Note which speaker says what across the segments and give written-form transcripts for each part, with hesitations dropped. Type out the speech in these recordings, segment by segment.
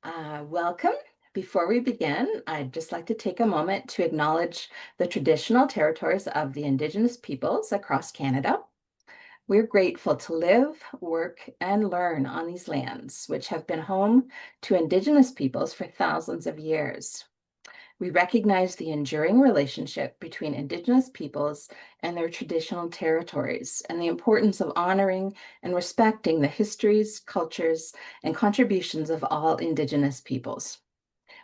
Speaker 1: Welcome. Before we begin, I'd just like to take a moment to acknowledge the traditional territories of the Indigenous peoples across Canada. We're grateful to live, work, and learn on these lands, which have been home to Indigenous peoples for thousands of years. We recognize the enduring relationship between Indigenous peoples and their traditional territories and the importance of honoring and respecting the histories, cultures, and contributions of all Indigenous peoples.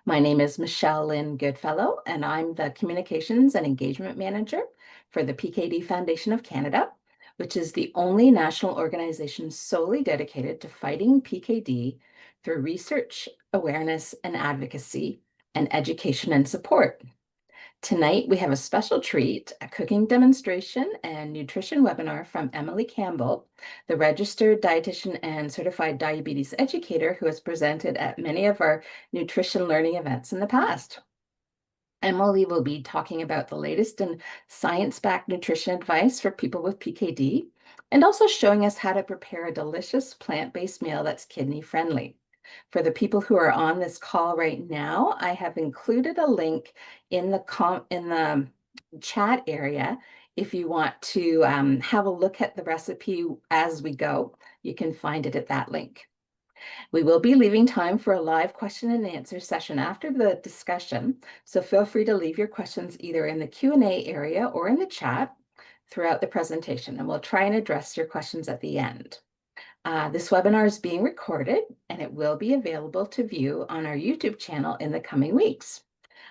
Speaker 1: My name is Michelle Lynn Goodfellow, and I'm the Communications and Engagement Manager for the PKD Foundation of Canada, which is the only national organization solely dedicated to fighting PKD through research, awareness, and advocacy, and education and support. Tonight, we have a special treat, a cooking demonstration and nutrition webinar from Emily Campbell, the registered dietitian and certified diabetes educator who has presented at many of our nutrition learning events in the past. Emily will be talking about the latest in science-backed nutrition advice for people with PKD, and also showing us how to prepare a delicious plant-based meal that's kidney-friendly. For the people who are on this call right now, I have included a link in the chat area. If you want to have a look at the recipe as we go, you can find it at that link. We will be leaving time for a live question and answer session after the discussion, so feel free to leave your questions either in the Q&A area or in the chat throughout the presentation, and we'll try and address your questions at the end. This webinar is being recorded and it will be available to view on our YouTube channel in the coming weeks.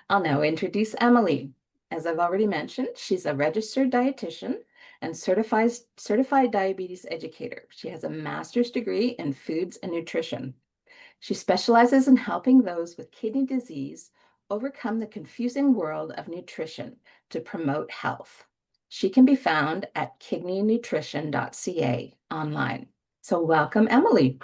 Speaker 1: I'll now introduce Emily. As I've already mentioned, she's a registered dietitian and certified diabetes educator. She has a master's degree in foods and nutrition. She specializes in helping those with kidney disease overcome the confusing world of nutrition to promote health. She can be found at kidneynutrition.ca online. So welcome, Emily.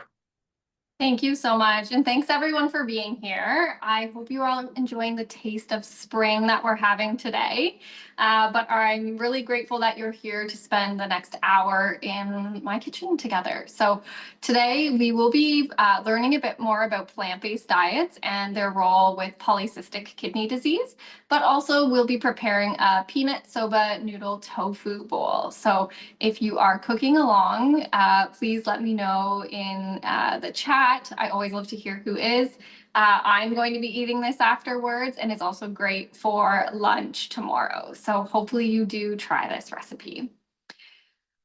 Speaker 2: Thank you so much. And thanks everyone for being here. I hope you're all enjoying the taste of spring that we're having today. But I'm really grateful that you're here to spend the next hour in my kitchen together. So today we will be learning a bit more about plant-based diets and their role with polycystic kidney disease, but also we'll be preparing a peanut soba noodle tofu bowl. So if you are cooking along, please let me know in the chat. I always love to hear who is. I'm going to be eating this afterwards, and it's also great for lunch tomorrow. So hopefully you do try this recipe.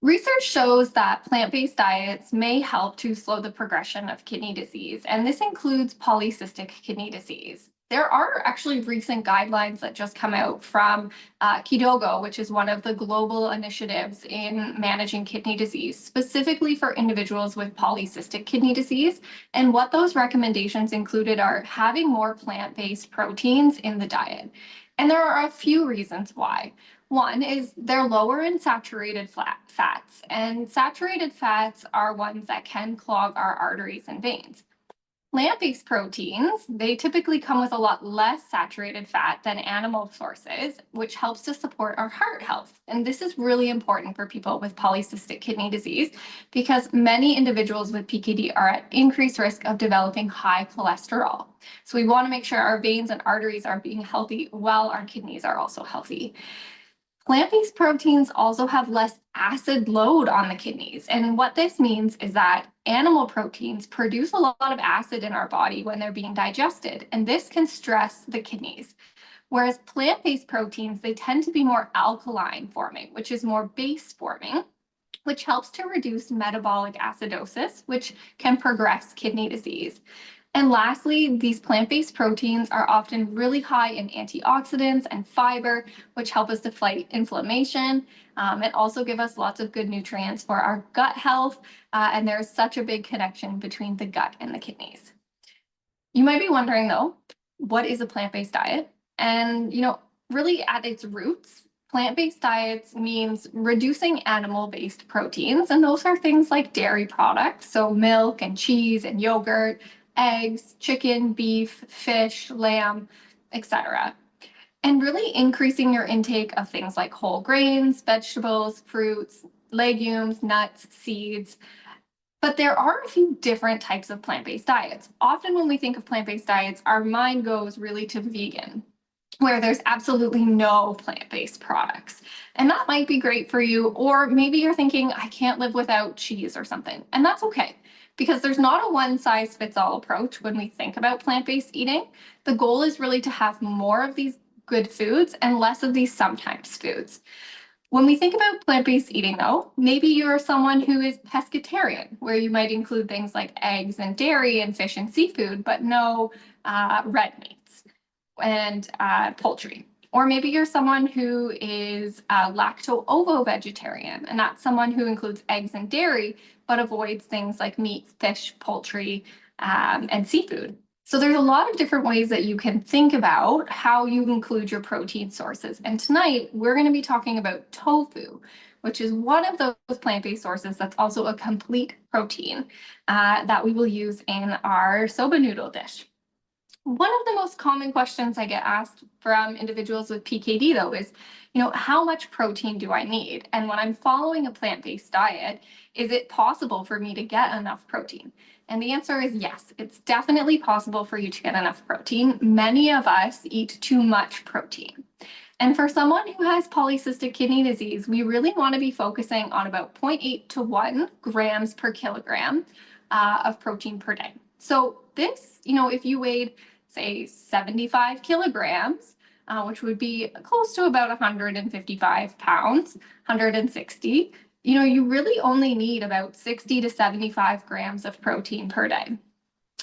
Speaker 2: Research shows that plant-based diets may help to slow the progression of kidney disease, and this includes polycystic kidney disease. There are actually recent guidelines that just come out from KDOGO, which is one of the global initiatives in managing kidney disease, specifically for individuals with polycystic kidney disease. And what those recommendations included are having more plant-based proteins in the diet. And there are a few reasons why. One is they're lower in saturated fats, and saturated fats are ones that can clog our arteries and veins. Plant-based proteins, they typically come with a lot less saturated fat than animal sources, which helps to support our heart health. And this is really important for people with polycystic kidney disease because many individuals with PKD are at increased risk of developing high cholesterol. So we want to make sure our veins and arteries are being healthy while our kidneys are also healthy. Plant-based proteins also have less acid load on the kidneys. And what this means is that animal proteins produce a lot of acid in our body when they're being digested, and this can stress the kidneys. Whereas plant-based proteins, they tend to be more alkaline forming, which is more base forming, which helps to reduce metabolic acidosis, which can progress kidney disease. And lastly, these plant-based proteins are often really high in antioxidants and fiber, which help us to fight inflammation and also give us lots of good nutrients for our gut health. And there's such a big connection between the gut and the kidneys. You might be wondering though, what is a plant-based diet? And really at its roots, plant-based diets means reducing animal-based proteins, and those are things like dairy products, so milk and cheese and yogurt, eggs, chicken, beef, fish, lamb, etc. And really increasing your intake of things like whole grains, vegetables, fruits, legumes, nuts, seeds. But there are a few different types of plant-based diets. Often when we think of plant-based diets, our mind goes really to vegan, where there's absolutely no plant-based products. And that might be great for you, or maybe you're thinking, I can't live without cheese or something. And that's okay, because there's not a one-size-fits-all approach when we think about plant-based eating. The goal is really to have more of these good foods and less of these sometimes foods. When we think about plant-based eating, though, maybe you're someone who is pescatarian, where you might include things like eggs and dairy and fish and seafood, but no red meats and poultry. Or maybe you're someone who is lacto-ovo vegetarian, and that's someone who includes eggs and dairy, but avoids things like meat, fish, poultry, and seafood. So there's a lot of different ways that you can think about how you include your protein sources. And tonight we're going to be talking about tofu, which is one of those plant-based sources that's also a complete protein that we will use in our soba noodle dish. One of the most common questions I get asked from individuals with PKD, though, is, how much protein do I need? And when I'm following a plant-based diet, is it possible for me to get enough protein? And the answer is yes, it's definitely possible for you to get enough protein. Many of us eat too much protein. And for someone who has polycystic kidney disease, we really want to be focusing on about 0.8 to 1 grams per kilogram of protein per day. So this, if you weighed, say, 75 kilograms, which would be close to about 155 pounds, 160, you really only need about 60 to 75 grams of protein per day.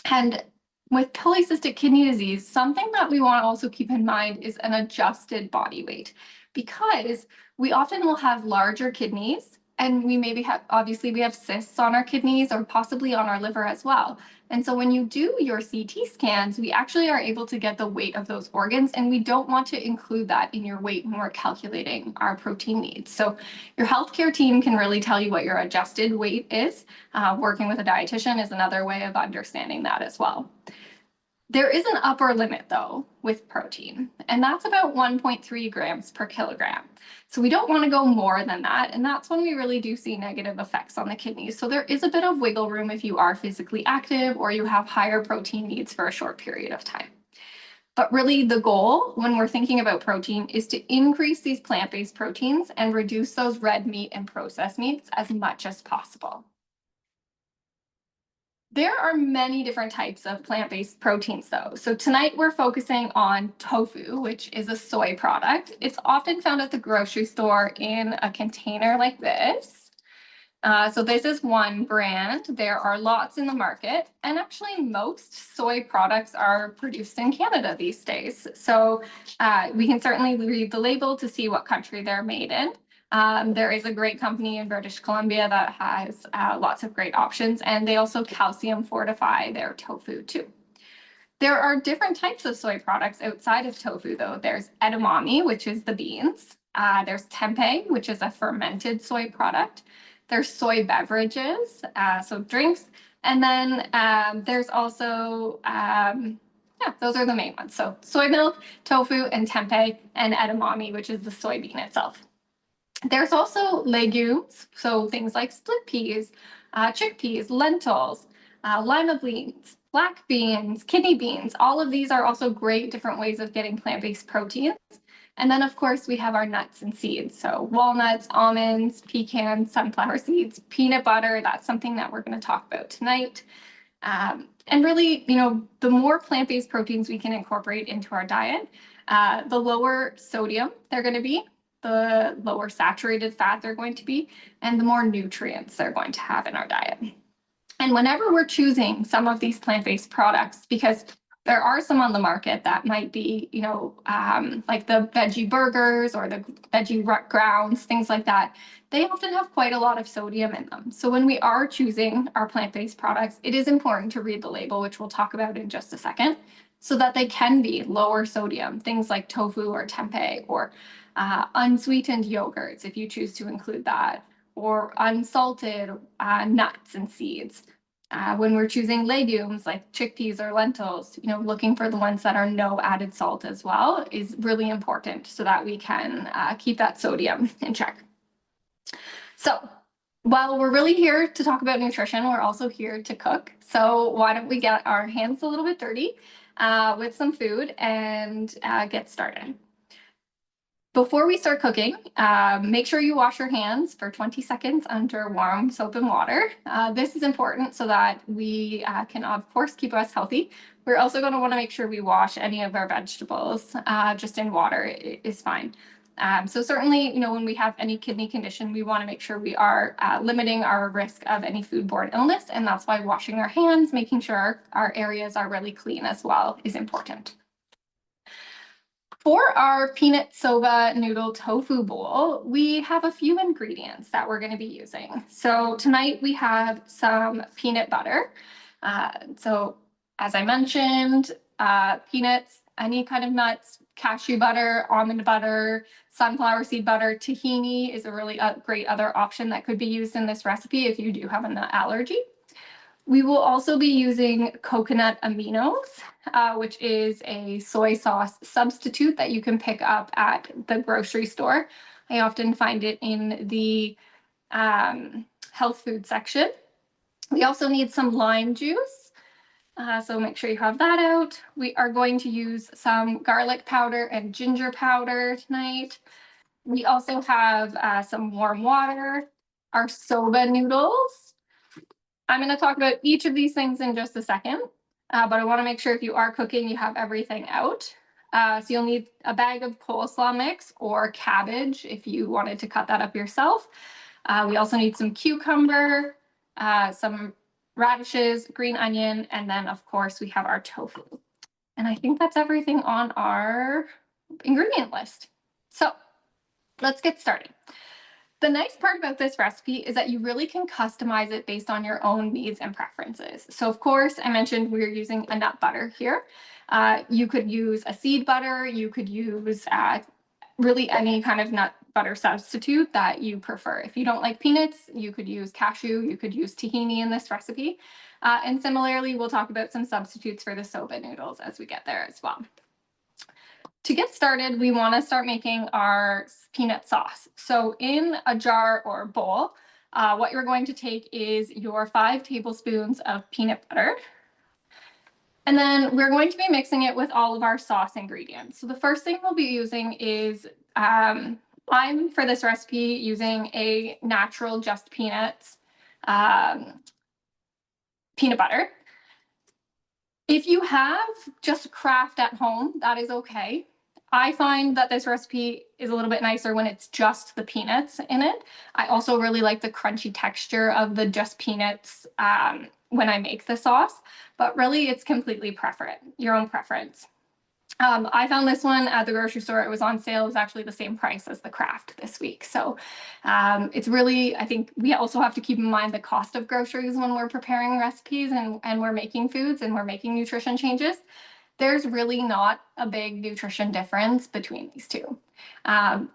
Speaker 2: And with polycystic kidney disease, something that we want to also keep in mind is an adjusted body weight, because we often will have larger kidneys, and we maybe have, obviously we have cysts on our kidneys or possibly on our liver as well. And so when you do your CT scans, we actually are able to get the weight of those organs, and we don't want to include that in your weight when we're calculating our protein needs. So your healthcare team can really tell you what your adjusted weight is. Working with a dietitian is another way of understanding that as well. There is an upper limit, though, with protein, and that's about 1.3 grams per kilogram. So we don't want to go more than that, and that's when we really do see negative effects on the kidneys. So there is a bit of wiggle room if you are physically active or you have higher protein needs for a short period of time. But really the goal when we're thinking about protein is to increase these plant-based proteins and reduce those red meat and processed meats as much as possible. There are many different types of plant-based proteins, though. So tonight we're focusing on tofu, which is a soy product. It's often found at the grocery store in a container like this. So this is one brand. There are lots in the market, and actually most soy products are produced in Canada these days. So we can certainly read the label to see what country they're made in. There is a great company in British Columbia that has lots of great options, and they also calcium fortify their tofu too. There are different types of soy products outside of tofu, though. There's edamame, which is the beans. There's tempeh, which is a fermented soy product. There's soy beverages, so drinks. And then there's also, those are the main ones. So soy milk, tofu, and tempeh, and edamame, which is the soybean itself. There's also legumes, so things like split peas, chickpeas, lentils, lima beans, black beans, kidney beans. All of these are also great different ways of getting plant-based proteins. And then, of course, we have our nuts and seeds. So walnuts, almonds, pecans, sunflower seeds, peanut butter. That's something that we're going to talk about tonight. And really, the more plant-based proteins we can incorporate into our diet, the lower sodium they're going to be, the lower saturated fat they're going to be, and the more nutrients they're going to have in our diet. And whenever we're choosing some of these plant-based products, because there are some on the market that might be, like the veggie burgers or the veggie grounds, things like that, they often have quite a lot of sodium in them. So when we are choosing our plant-based products, it is important to read the label, which we'll talk about in just a second, so that they can be lower sodium, things like tofu or tempeh, or unsweetened yogurts, if you choose to include that, or unsalted nuts and seeds. When we're choosing legumes like chickpeas or lentils, looking for the ones that are no added salt as well is really important so that we can keep that sodium in check. So While we're really here to talk about nutrition, we're also here to cook. So why don't we get our hands a little bit dirty with some food and get started. Before we start cooking, make sure you wash your hands for 20 seconds under warm soap and water. This is important so that we can, of course, keep us healthy. We're also going to want to make sure we wash any of our vegetables just in water is fine. So certainly, when we have any kidney condition, we want to make sure we are limiting our risk of any foodborne illness. And that's why washing our hands, making sure our areas are really clean as well is important. For our peanut soba noodle tofu bowl, we have a few ingredients that we're going to be using. So tonight we have some peanut butter. So as I mentioned, peanuts, any kind of nuts, cashew butter, almond butter, sunflower seed butter, tahini is a really great other option that could be used in this recipe if you do have a nut allergy. We will also be using coconut aminos, which is a soy sauce substitute that you can pick up at the grocery store. I often find it in the health food section. We also need some lime juice, so make sure you have that out. We are going to use some garlic powder and ginger powder tonight. We also have some warm water, our soba noodles. I'm going to talk about each of these things in just a second, but I want to make sure if you are cooking, you have everything out. So you'll need a bag of coleslaw mix or cabbage if you wanted to cut that up yourself. We also need some cucumber, some radishes, green onion, and then of course we have our tofu. And I think that's everything on our ingredient list. So let's get started. The nice part about this recipe is that you really can customize it based on your own needs and preferences. So of course, I mentioned we're using a nut butter here. You could use a seed butter. You could use really any kind of nut butter substitute that you prefer. If you don't like peanuts, you could use cashew. You could use tahini in this recipe. And similarly, we'll talk about some substitutes for the soba noodles as we get there as well. To get started, we want to start making our peanut sauce. So in a jar or bowl, what you're going to take is your 5 tablespoons of peanut butter. And then we're going to be mixing it with all of our sauce ingredients. So the first thing we'll be using is, I'm for this recipe using a natural just peanuts peanut butter. If you have just Kraft at home, that is okay. I find that this recipe is a little bit nicer when it's just the peanuts in it. I also really like the crunchy texture of the just peanuts when I make the sauce, but really it's completely your own preference. I found this one at the grocery store. It was on sale. It was actually the same price as the Kraft this week. So it's really, I think we also have to keep in mind the cost of groceries when we're preparing recipes and we're making foods and we're making nutrition changes. There's really not a big nutrition difference between these two.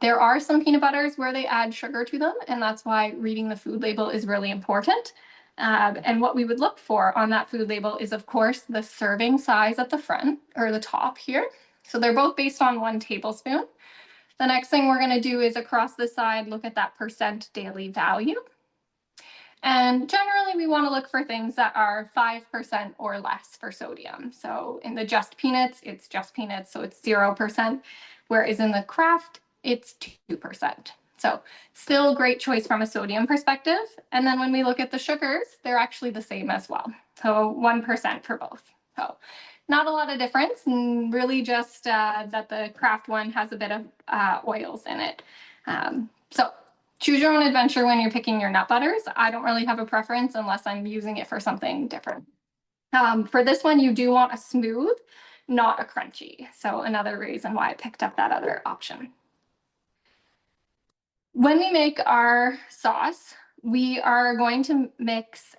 Speaker 2: There are some peanut butters where they add sugar to them, and that's why reading the food label is really important. And what we would look for on that food label is, of course, the serving size at the front or the top here. So they're both based on 1 tablespoon. The next thing we're going to do is across the side, look at that percent daily value. And generally, we want to look for things that are 5% or less for sodium. So in the just peanuts, it's just peanuts, so it's 0%, whereas in the Kraft, it's 2%. So still a great choice from a sodium perspective. And then when we look at the sugars, they're actually the same as well. So 1% for both. So not a lot of difference, and really just that the Kraft one has a bit of oils in it. So choose your own adventure when you're picking your nut butters. I don't really have a preference unless I'm using it for something different. For this one, you do want a smooth, not a crunchy. So another reason why I picked up that other option. When we make our sauce, we are going to mix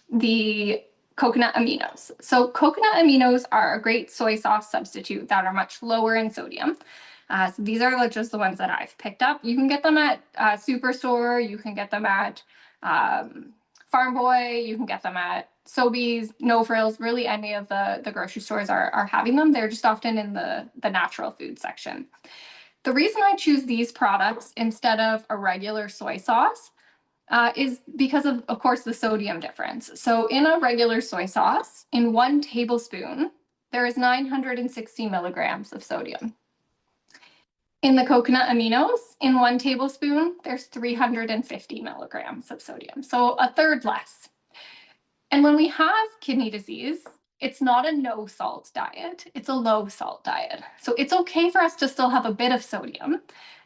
Speaker 2: the coconut aminos. So coconut aminos are a great soy sauce substitute that are much lower in sodium. So these are just the ones that I've picked up. You can get them at Superstore. You can get them at Farm Boy. You can get them at Sobeys, No Frills. Really, any of the grocery stores are having them. They're just often in the natural food section. The reason I choose these products instead of a regular soy sauce is because of course, the sodium difference. So in a regular soy sauce, in 1 tablespoon, there is 960 milligrams of sodium. In the coconut aminos, in 1 tablespoon, there's 350 milligrams of sodium, so a third less. And when we have kidney disease, it's not a no salt diet, it's a low salt diet. So it's okay for us to still have a bit of sodium.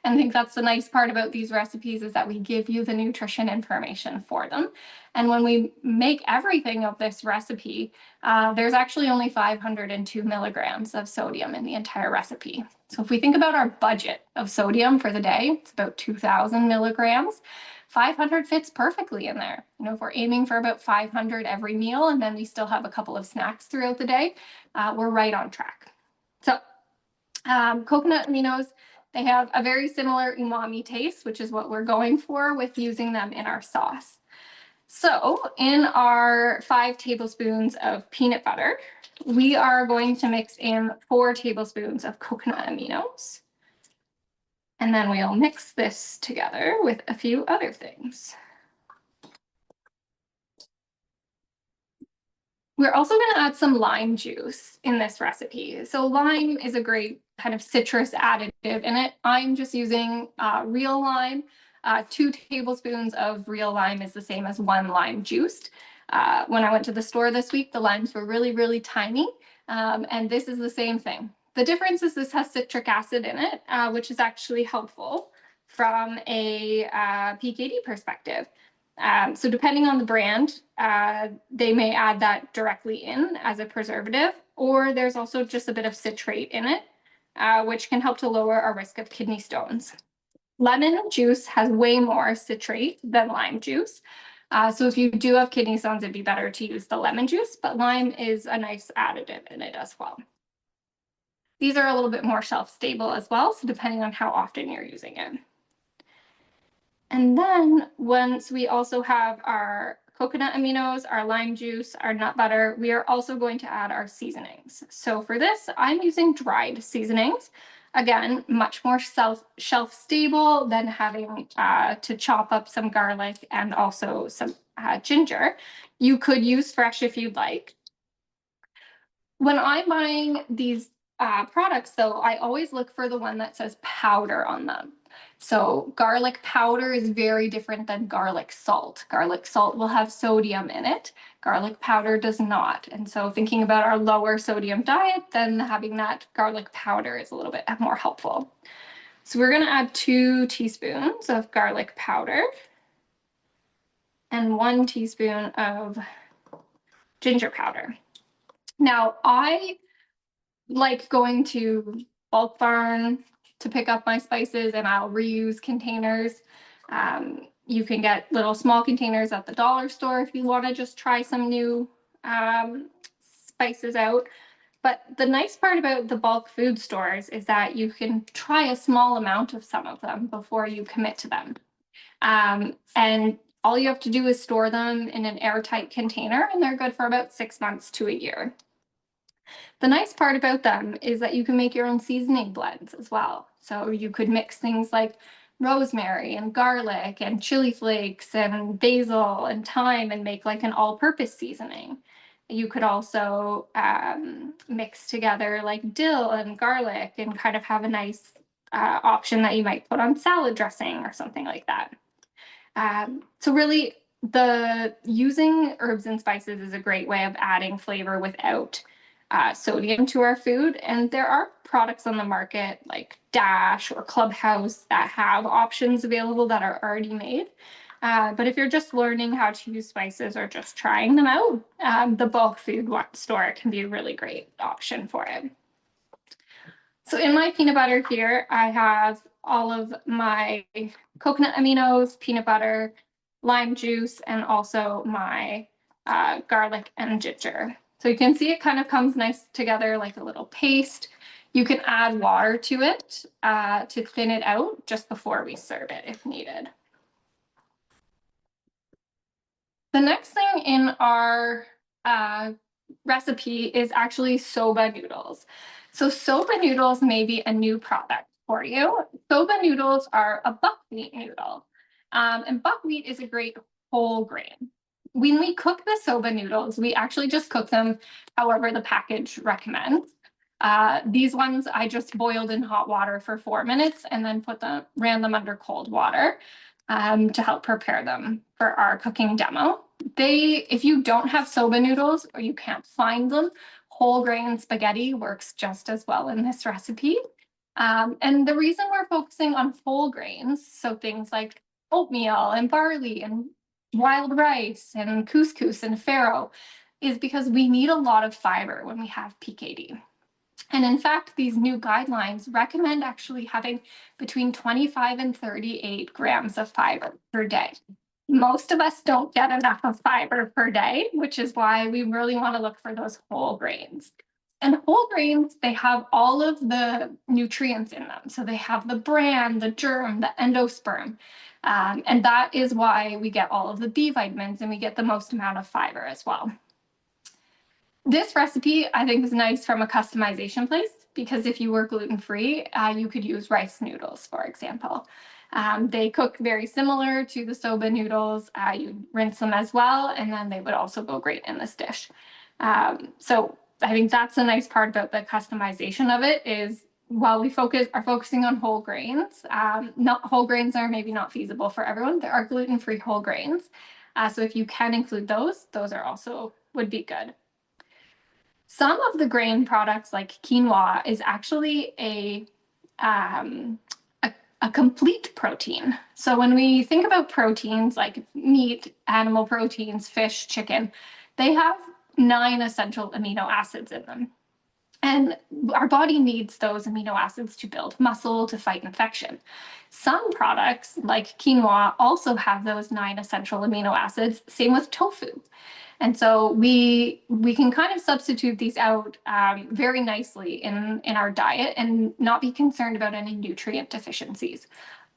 Speaker 2: And I think that's the nice part about these recipes, is that we give you the nutrition information for them. And when we make everything of this recipe, there's actually only 502 milligrams of sodium in the entire recipe. So if we think about our budget of sodium for the day, it's about 2,000 milligrams. 500 fits perfectly in there. You know, if we're aiming for about 500 every meal, and then we still have a couple of snacks throughout the day, we're right on track. So coconut aminos, they have a very similar umami taste, which is what we're going for with using them in our sauce. So in our 5 tablespoons of peanut butter, we are going to mix in 4 tablespoons of coconut aminos. And then we'll mix this together with a few other things. We're also going to add some lime juice in this recipe. So lime is a great kind of citrus additive in it. I'm just using real lime. 2 tablespoons of real lime is the same as 1 lime juiced. When I went to the store this week, the limes were really, really tiny. And this is the same thing. The difference is this has citric acid in it, which is actually helpful from a PKD perspective. So depending on the brand, they may add that directly in as a preservative, or there's also just a bit of citrate in it, which can help to lower our risk of kidney stones. Lemon juice has way more citrate than lime juice. So if you do have kidney stones, it'd be better to use the lemon juice, but lime is a nice additive in it as well. These are a little bit more shelf stable as well, so depending on how often you're using it. And then once we also have our coconut aminos, our lime juice, our nut butter, we are also going to add our seasonings. So for this, I'm using dried seasonings. Again, much more shelf stable than having to chop up some garlic and also some ginger. You could use fresh if you'd like. When I'm buying these products, though, I always look for the one that says powder on them. So garlic powder is very different than garlic salt. Garlic salt will have sodium in it. Garlic powder does not. And so thinking about our lower sodium diet, then having that garlic powder is a little bit more helpful. So we're going to add 2 teaspoons of garlic powder and 1 teaspoon of ginger powder. Now, I like going to Bulk Barn to pick up my spices, and I'll reuse containers. You can get little small containers at the dollar store if you want to just try some new spices out. But the nice part about the bulk food stores is that you can try a small amount of some of them before you commit to them. And all you have to do is store them in an airtight container, and they're good for about 6 months to a year. The nice part about them is that you can make your own seasoning blends as well. So you could mix things like rosemary and garlic and chili flakes and basil and thyme and make like an all-purpose seasoning. You could also mix together like dill and garlic and kind of have a nice option that you might put on salad dressing or something like that. So really, the using herbs and spices is a great way of adding flavor without sodium to our food. And there are products on the market like Dash or Clubhouse that have options available that are already made. But if you're just learning how to use spices or just trying them out, the bulk food store can be a really great option for it. So in my peanut butter here, I have all of my coconut aminos, peanut butter, lime juice, and also my garlic and ginger. So you can see it kind of comes nice together like a little paste. You can add water to it to thin it out just before we serve it if needed. The next thing in our recipe is actually soba noodles. So soba noodles may be a new product for you. Soba noodles are a buckwheat noodle. And buckwheat is a great whole grain. When we cook the soba noodles, we actually just cook them however the package recommends. These ones I just boiled in hot water for 4 minutes and then ran them under cold water to help prepare them for our cooking demo. If you don't have soba noodles or you can't find them, whole grain spaghetti works just as well in this recipe. And the reason we're focusing on whole grains, so things like oatmeal and barley and wild rice and couscous and farro, is because we need a lot of fiber when we have PKD. And in fact, these new guidelines recommend actually having between 25 and 38 grams of fiber per day. Most of us don't get enough of fiber per day, which is why we really want to look for those whole grains. And whole grains, they have all of the nutrients in them. So they have the bran, the germ, the endosperm. And that is why we get all of the B vitamins and we get the most amount of fiber as well. This recipe, I think, is nice from a customization place because if you were gluten-free, you could use rice noodles, for example. They cook very similar to the soba noodles. You rinse them as well, and then they would also go great in this dish. So I think that's a nice part about the customization of it is while we are focusing on whole grains, not whole grains are maybe not feasible for everyone. There are gluten-free whole grains. So if you can include those are also would be good. Some of the grain products like quinoa is actually a complete protein. So when we think about proteins like meat, animal proteins, fish, chicken, they have 9 essential amino acids in them. And our body needs those amino acids to build muscle, to fight infection. Some products like quinoa also have those 9 essential amino acids, same with tofu. And so we can kind of substitute these out very nicely in our diet and not be concerned about any nutrient deficiencies.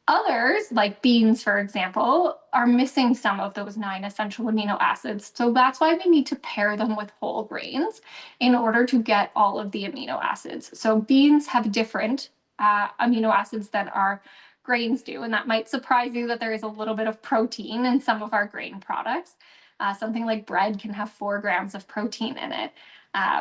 Speaker 2: Others, like beans, for example, are missing some of those 9 essential amino acids. So that's why we need to pair them with whole grains in order to get all of the amino acids. So beans have different amino acids than our grains do. And that might surprise you that there is a little bit of protein in some of our grain products. Something like bread can have 4 grams of protein in it,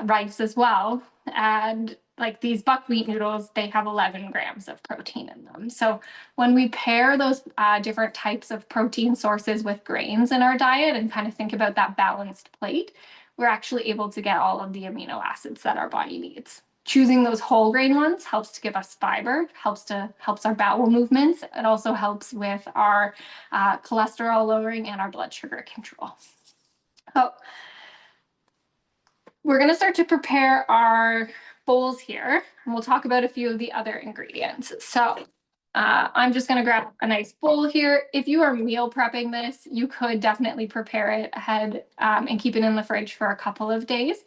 Speaker 2: rice as well. And like these buckwheat noodles, they have 11 grams of protein in them. So when we pair those different types of protein sources with grains in our diet and kind of think about that balanced plate, we're actually able to get all of the amino acids that our body needs. Choosing those whole grain ones helps to give us fiber, helps our bowel movements. It also helps with our cholesterol lowering and our blood sugar control. So we're going to start to prepare our bowls here, and we'll talk about a few of the other ingredients. So I'm just going to grab a nice bowl here. If you are meal prepping this, you could definitely prepare it ahead and keep it in the fridge for a couple of days.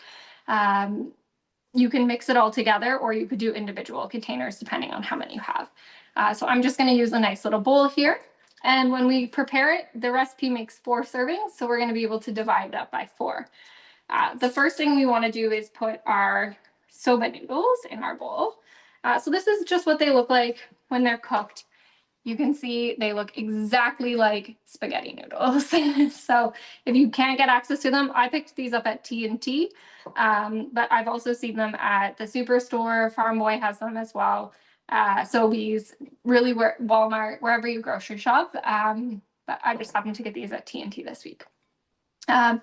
Speaker 2: You can mix it all together, or you could do individual containers depending on how many you have. So I'm just going to use a nice little bowl here. And when we prepare it, the recipe makes 4 servings, so we're going to be able to divide it up by 4. The first thing we want to do is put our soba noodles in our bowl. So this is just what they look like when they're cooked. You can see they look exactly like spaghetti noodles. So if you can't get access to them, I picked these up at T&T, but I've also seen them at the Superstore. Farm Boy has them as well. Sobeys, really Walmart, wherever you grocery shop. But I just happened to get these at T&T this week. The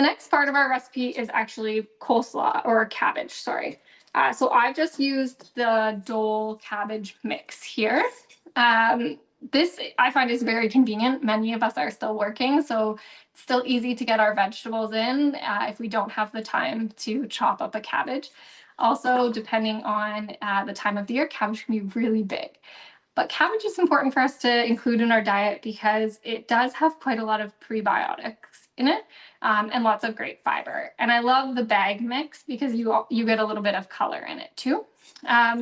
Speaker 2: next part of our recipe is actually coleslaw or cabbage, sorry. So I've just used the Dole cabbage mix here. This I find is very convenient. Many of us are still working, so it's still easy to get our vegetables in if we don't have the time to chop up a cabbage. Also, depending on the time of the year, cabbage can be really big. But cabbage is important for us to include in our diet because it does have quite a lot of prebiotics in it and lots of great fiber. And I love the bag mix because you get a little bit of color in it too.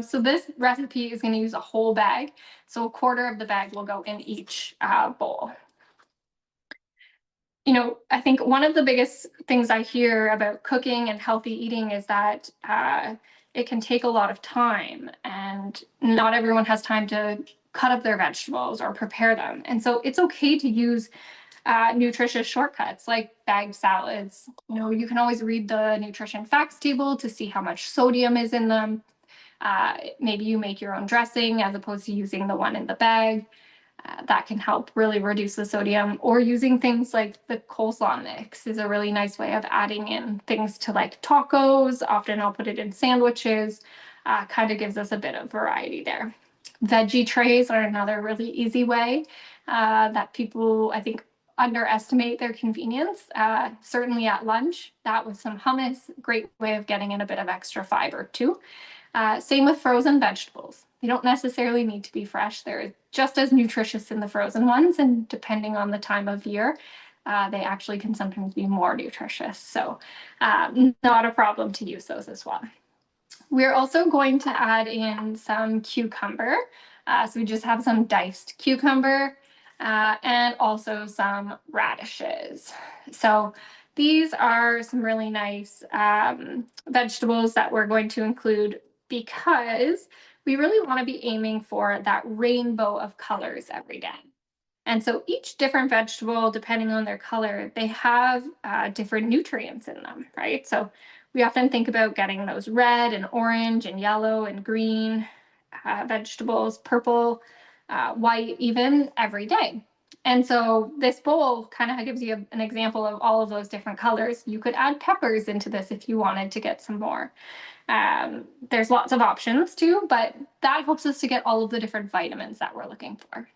Speaker 2: So this recipe is going to use a whole bag. So a quarter of the bag will go in each bowl. You know, I think one of the biggest things I hear about cooking and healthy eating is that it can take a lot of time, and not everyone has time to cut up their vegetables or prepare them. And so it's okay to use nutritious shortcuts like bagged salads. You can always read the nutrition facts table to see how much sodium is in them. Maybe you make your own dressing as opposed to using the one in the bag. That can help really reduce the sodium. Or using things like the coleslaw mix is a really nice way of adding in things to like tacos. Often I'll put it in sandwiches. Kind of gives us a bit of variety there. Veggie trays are another really easy way that people, I think, underestimate their convenience. Certainly at lunch, that with some hummus, great way of getting in a bit of extra fiber too. Same with frozen vegetables. They don't necessarily need to be fresh. They're just as nutritious in the frozen ones, and depending on the time of year, they actually can sometimes be more nutritious. So not a problem to use those as well. We're also going to add in some cucumber. So we just have some diced cucumber and also some radishes. So these are some really nice vegetables that we're going to include because we really want to be aiming for that rainbow of colors every day. And so each different vegetable, depending on their color, they have different nutrients in them, right? So we often think about getting those red and orange and yellow and green vegetables, purple, white, even every day. And so this bowl kind of gives you an example of all of those different colors. You could add peppers into this if you wanted to get some more. There's lots of options too, but that helps us to get all of the different vitamins that we're looking for.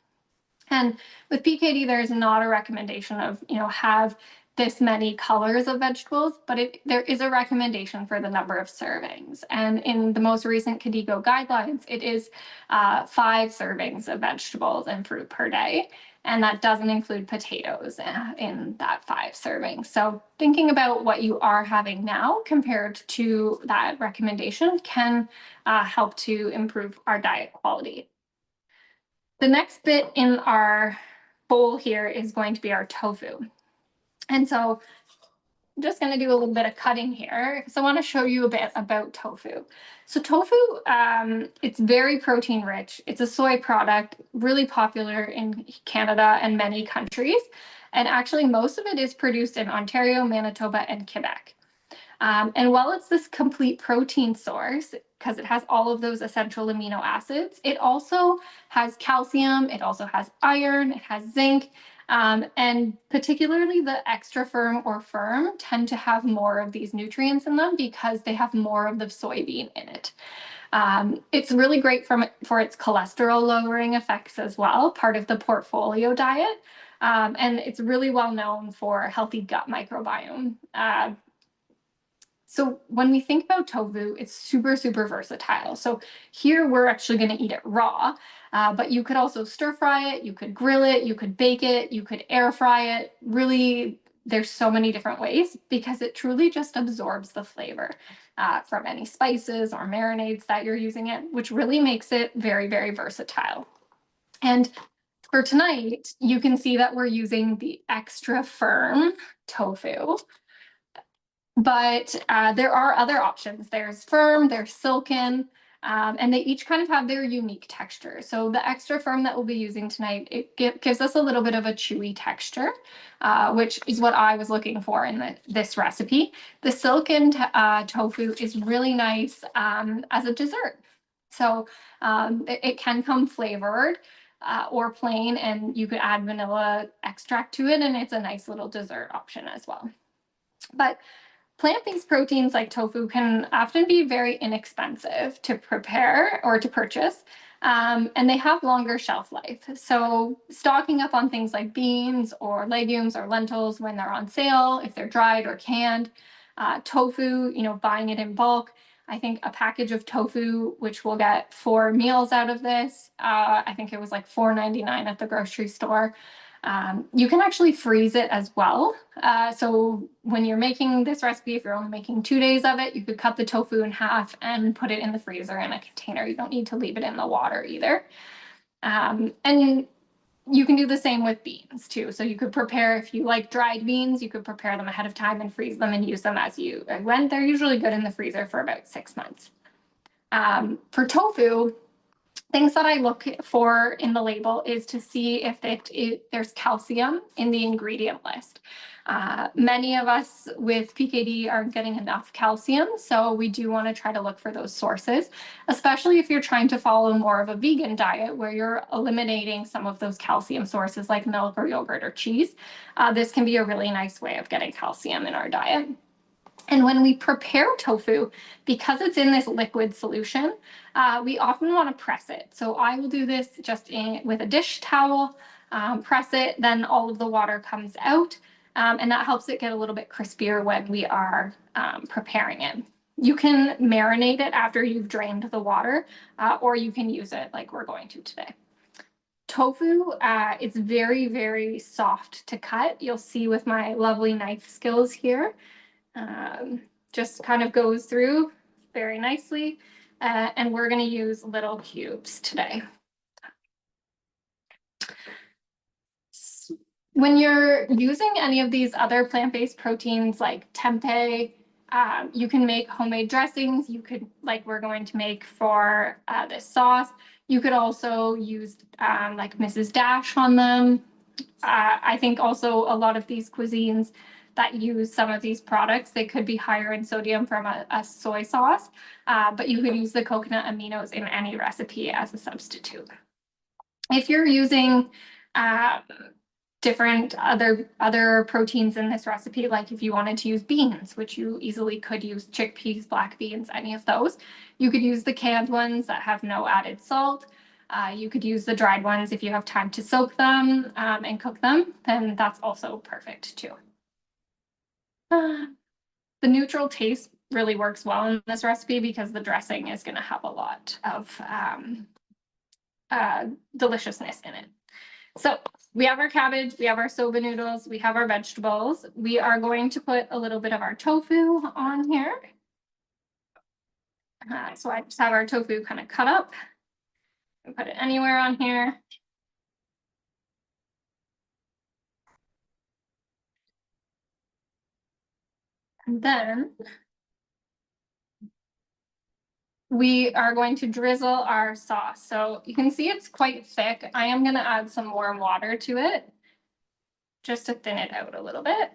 Speaker 2: And with PKD, there's not a recommendation of, have this many colors of vegetables, but there is a recommendation for the number of servings. And in the most recent KDIGO guidelines, it is 5 servings of vegetables and fruit per day. And that doesn't include potatoes in that 5 servings. So thinking about what you are having now compared to that recommendation can help to improve our diet quality. The next bit in our bowl here is going to be our tofu. And so I'm just going to do a little bit of cutting here because I want to show you a bit about tofu. So tofu, it's very protein rich. It's a soy product, really popular in Canada and many countries. And actually most of it is produced in Ontario, Manitoba, and Quebec. And while it's this complete protein source, because it has all of those essential amino acids, it also has calcium, it also has iron, it has zinc, and particularly the extra firm or firm tend to have more of these nutrients in them because they have more of the soybean in it. It's really great for its cholesterol lowering effects as well, part of the portfolio diet. And it's really well known for healthy gut microbiome. So when we think about tofu, it's super, super versatile. So here we're actually going to eat it raw, but you could also stir fry it, you could grill it, you could bake it, you could air fry it. Really, there's so many different ways because it truly just absorbs the flavor from any spices or marinades that you're using it, which really makes it very, very versatile. And for tonight, you can see that we're using the extra firm tofu. But there are other options. There's firm, there's silken, and they each kind of have their unique texture. So the extra firm that we'll be using tonight, it gives us a little bit of a chewy texture, which is what I was looking for in this recipe. The silken tofu is really nice as a dessert. So it can come flavored or plain, and you could add vanilla extract to it, and it's a nice little dessert option as well. But plant-based proteins like tofu can often be very inexpensive to prepare or to purchase, and they have longer shelf life. So stocking up on things like beans or legumes or lentils when they're on sale, if they're dried or canned, tofu, buying it in bulk. I think a package of tofu, which we'll get 4 meals out of this, I think it was like $4.99 at the grocery store. You can actually freeze it as well. So when you're making this recipe, if you're only making 2 days of it, you could cut the tofu in half and put it in the freezer in a container. You don't need to leave it in the water either. And you can do the same with beans too. So you could prepare, if you like dried beans, you could prepare them ahead of time and freeze them and use them as you went. They're usually good in the freezer for about 6 months. For tofu, Things that I look for in the label is to see if there's calcium in the ingredient list. Many of us with PKD aren't getting enough calcium, so we do want to try to look for those sources, especially if you're trying to follow more of a vegan diet where you're eliminating some of those calcium sources like milk or yogurt or cheese. This can be a really nice way of getting calcium in our diet. And when we prepare tofu, because it's in this liquid solution, we often want to press it. So I will do this just with a dish towel, press it, then all of the water comes out, and that helps it get a little bit crispier when we are preparing it. You can marinate it after you've drained the water, or you can use it like we're going to today. Tofu, it's very, very soft to cut. You'll see with my lovely knife skills here. Just kind of goes through very nicely. And we're going to use little cubes today. When you're using any of these other plant-based proteins like tempeh, you can make homemade dressings. You could, like we're going to make for this sauce. You could also use like Mrs. Dash on them. I think also a lot of these cuisines that use some of these products, they could be higher in sodium from a soy sauce, but you could use the coconut aminos in any recipe as a substitute. If you're using different other proteins in this recipe, like if you wanted to use beans, which you easily could use chickpeas, black beans, any of those, you could use the canned ones that have no added salt. You could use the dried ones if you have time to soak them and cook them, then that's also perfect too. The neutral taste really works well in this recipe because the dressing is going to have a lot of deliciousness in it. So we have our cabbage, we have our soba noodles, we have our vegetables. We are going to put a little bit of our tofu on here. So I just have our tofu kind of cut up and put it anywhere on here. And then we are going to drizzle our sauce. So you can see it's quite thick. I am going to add some more water to it just to thin it out a little bit.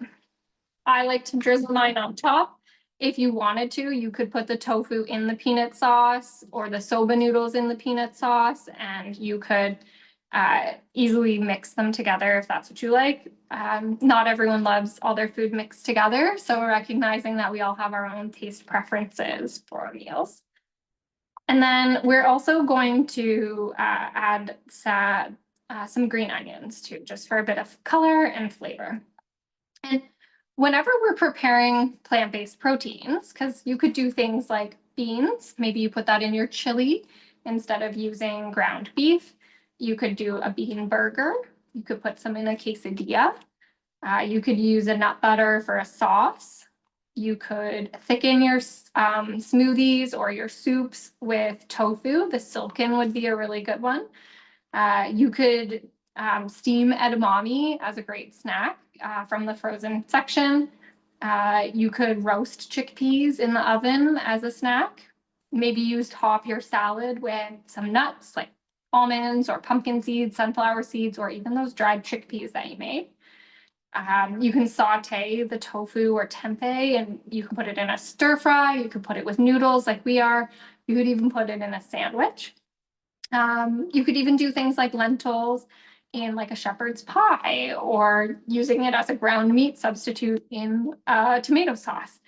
Speaker 2: I like to drizzle mine on top. If you wanted to, you could put the tofu in the peanut sauce or the soba noodles in the peanut sauce, and you could easily mix them together if that's what you like. Not everyone loves all their food mixed together, so we're recognizing that we all have our own taste preferences for our meals. And then we're also going to add some green onions too, just for a bit of color and flavor. And whenever we're preparing plant-based proteins, because you could do things like beans, maybe you put that in your chili instead of using ground beef. You could do a bean burger. You could put some in a quesadilla. You could use a nut butter for a sauce. You could thicken your smoothies or your soups with tofu. The silken would be a really good one. You could steam edamame as a great snack from the frozen section. You could roast chickpeas in the oven as a snack. Maybe top your salad with some nuts like almonds or pumpkin seeds, sunflower seeds, or even those dried chickpeas that you made. You can saute the tofu or tempeh and you can put it in a stir fry. You could put it with noodles like we are. You could even put it in a sandwich. You could even do things like lentils in like a shepherd's pie or using it as a ground meat substitute in tomato sauce.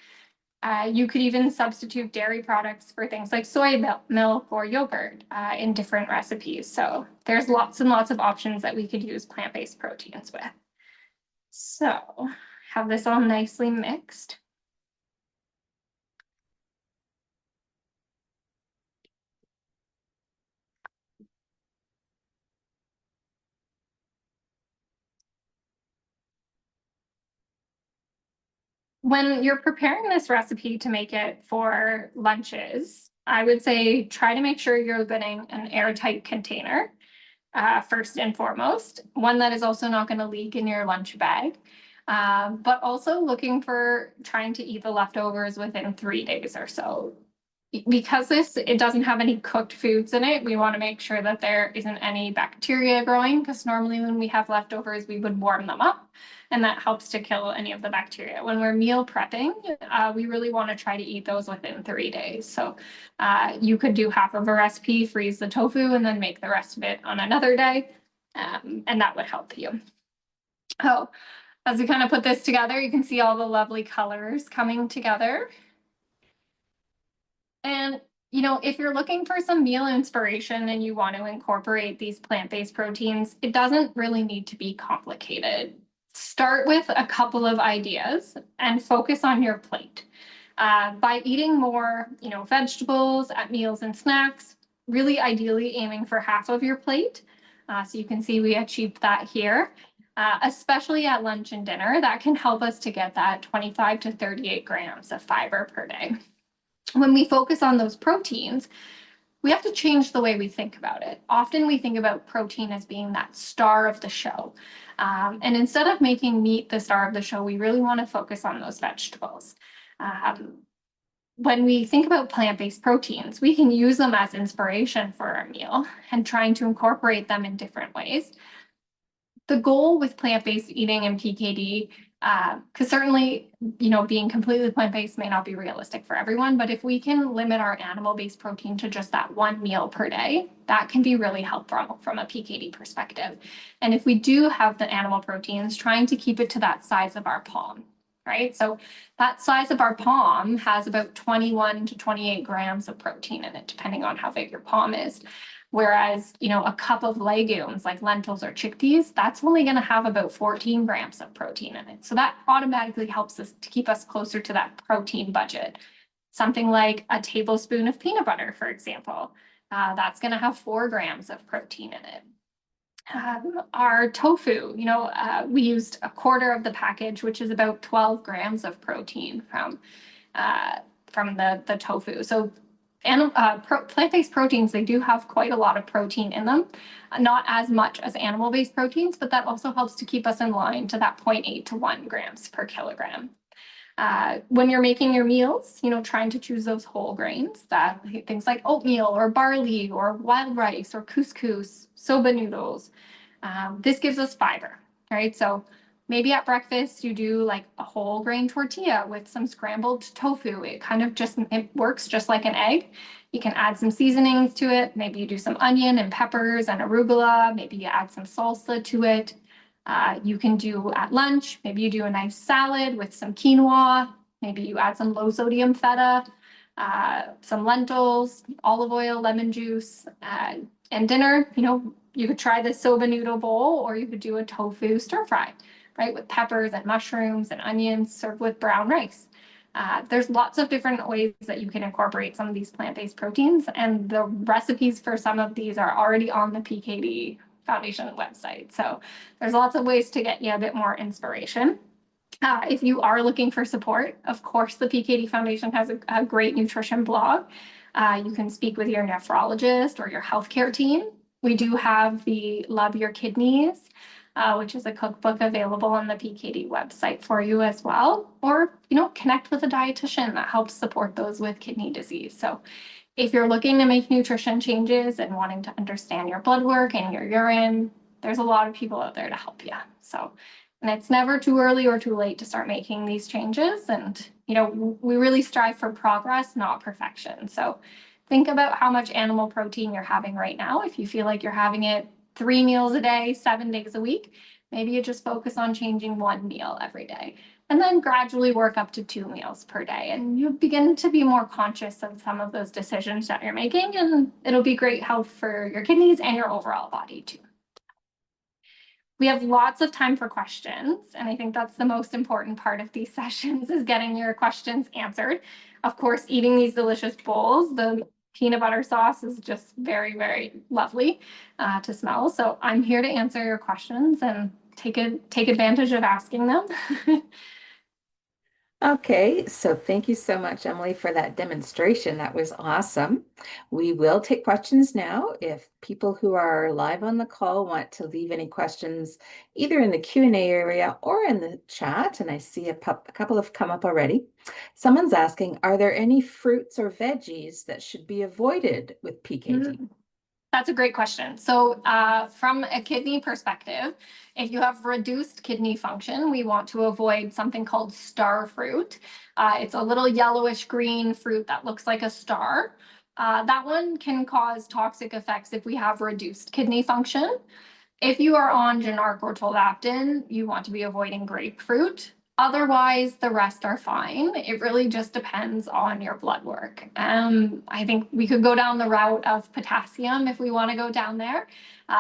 Speaker 2: You could even substitute dairy products for things like soy milk or yogurt in different recipes. So there's lots and lots of options that we could use plant-based proteins with. So have this all nicely mixed. When you're preparing this recipe to make it for lunches, I would say try to make sure you're getting an airtight container first and foremost, one that is also not going to leak in your lunch bag, but also looking for trying to eat the leftovers within 3 days or so. because it doesn't have any cooked foods in it, we want to make sure that there isn't any bacteria growing, because normally when we have leftovers, we would warm them up, and that helps to kill any of the bacteria. When we're meal prepping, we really want to try to eat those within 3 days. So you could do half of a recipe, freeze the tofu, and then make the rest of it on another day, and that would help you. Oh, as we kind of put this together, you can see all the lovely colors coming together. And, if you're looking for some meal inspiration and you want to incorporate these plant-based proteins, it doesn't really need to be complicated. Start with a couple of ideas and focus on your plate. By eating more, vegetables at meals and snacks, really ideally aiming for half of your plate. So you can see we achieved that here. Especially at lunch and dinner, that can help us to get that 25 to 38 grams of fiber per day. When we focus on those proteins, we have to change the way we think about it. Often we think about protein as being that star of the show. And instead of making meat the star of the show, we really want to focus on those vegetables. When we think about plant-based proteins, we can use them as inspiration for our meal and trying to incorporate them in different ways. The goal with plant-based eating and PKD, because certainly, being completely plant-based may not be realistic for everyone, but if we can limit our animal-based protein to just that one meal per day, that can be really helpful from a PKD perspective. And if we do have the animal proteins, trying to keep it to that size of our palm, right? So that size of our palm has about 21 to 28 grams of protein in it, depending on how big your palm is. Whereas, a cup of legumes like lentils or chickpeas, that's only going to have about 14 grams of protein in it. So that automatically helps us to keep us closer to that protein budget. Something like a tablespoon of peanut butter, for example, that's going to have 4 grams of protein in it. Our tofu, we used a quarter of the package, which is about 12 grams of protein from the tofu. So plant-based proteins, they do have quite a lot of protein in them, not as much as animal-based proteins, but that also helps to keep us in line to that 0.8 to 1 grams per kilogram. When you're making your meals, trying to choose those whole grains, things like oatmeal or barley or wild rice or couscous, soba noodles. This gives us fiber, right? So maybe at breakfast you do like a whole grain tortilla with some scrambled tofu. It works just like an egg. You can add some seasonings to it. Maybe you do some onion and peppers and arugula. Maybe you add some salsa to it. You can do at lunch, maybe you do a nice salad with some quinoa. Maybe you add some low sodium feta, some lentils, olive oil, lemon juice. And dinner, you could try the soba noodle bowl, or you could do a tofu stir fry, right? With peppers and mushrooms and onions served with brown rice. There's lots of different ways that you can incorporate some of these plant-based proteins, and the recipes for some of these are already on the PKD Foundation website. So there's lots of ways to get you a bit more inspiration. If you are looking for support, of course, the PKD Foundation has a great nutrition blog. You can speak with your nephrologist or your healthcare team. We do have the Love Your Kidneys, which is a cookbook available on the PKD website for you as well. Or, connect with a dietitian that helps support those with kidney disease. So if you're looking to make nutrition changes and wanting to understand your blood work and your urine, there's a lot of people out there to help you. And it's never too early or too late to start making these changes. And, we really strive for progress, not perfection. So think about how much animal protein you're having right now. If you feel like you're having it 3 meals a day, 7 days a week, maybe you just focus on changing 1 meal every day. And then gradually work up to 2 meals per day. And you begin to be more conscious of some of those decisions that you're making. And it'll be great health for your kidneys and your overall body too. We have lots of time for questions, and I think that's the most important part of these sessions, is getting your questions answered. Of course, eating these delicious bowls, the peanut butter sauce is just very, very lovely to smell. So I'm here to answer your questions and take advantage of asking them.
Speaker 1: Okay, so thank you so much, Emily, for that demonstration. That was awesome. We will take questions now. If people who are live on the call want to leave any questions, either in the Q&A area or in the chat, and I see a couple have come up already. Someone's asking, are there any fruits or veggies that should be avoided with PKD?
Speaker 2: That's a great question. So from a kidney perspective, if you have reduced kidney function, we want to avoid something called star fruit. It's a little yellowish green fruit that looks like a star. That one can cause toxic effects if we have reduced kidney function. If you are on Jynarque or tolvaptan, you want to be avoiding grapefruit. Otherwise, the rest are fine. It really just depends on your blood work. I think we could go down the route of potassium if we want to go down there,